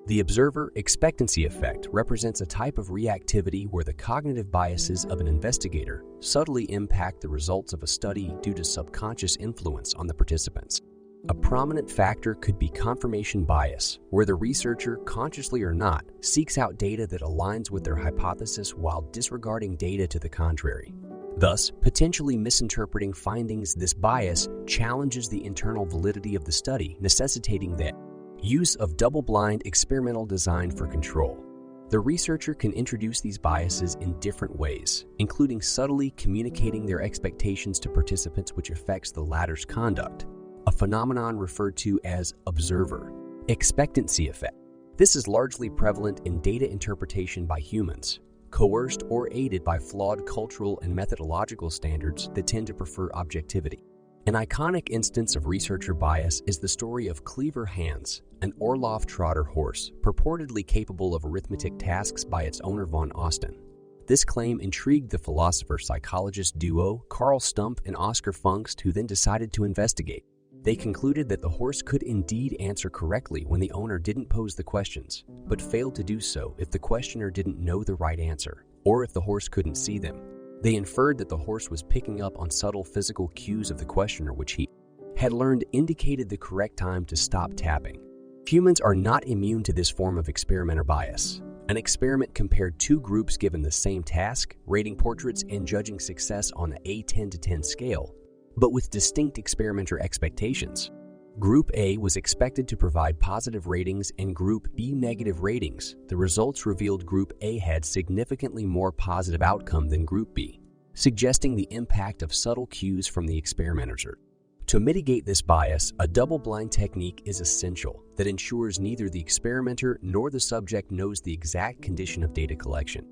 The observer-expectancy effect represents a type of reactivity where the cognitive biases of an investigator subtly impact the results of a study due to subconscious influence on the participants. A prominent factor could be confirmation bias, where the researcher, consciously or not, seeks out data that aligns with their hypothesis while disregarding data to the contrary. Thus, potentially misinterpreting findings. This bias challenges the internal validity of the study, necessitating the use of double-blind experimental design for control. The researcher can introduce these biases in different ways, including subtly communicating their expectations to participants, which affects the latter's conduct, a phenomenon referred to as observer-expectancy effect. This is largely prevalent in data interpretation by humans, coerced or aided by flawed cultural and methodological standards that tend to prefer objectivity. An iconic instance of researcher bias is the story of Cleaver Hans, an Orloff trotter horse purportedly capable of arithmetic tasks by its owner von Osten. This claim intrigued the philosopher-psychologist duo Carl Stump and Oscar Funkst, who then decided to investigate. They concluded that the horse could indeed answer correctly when the owner didn't pose the questions, but failed to do so if the questioner didn't know the right answer, or if the horse couldn't see them. They inferred that the horse was picking up on subtle physical cues of the questioner, which he had learned indicated the correct time to stop tapping. Humans are not immune to this form of experimenter bias. An experiment compared two groups given the same task, rating portraits and judging success on a 10 to 10 scale, but with distinct experimenter expectations. Group A was expected to provide positive ratings and Group B negative ratings. The results revealed Group A had significantly more positive outcome than Group B, suggesting the impact of subtle cues from the experimenters. To mitigate this bias, a double-blind technique is essential that ensures neither the experimenter nor the subject knows the exact condition of data collection.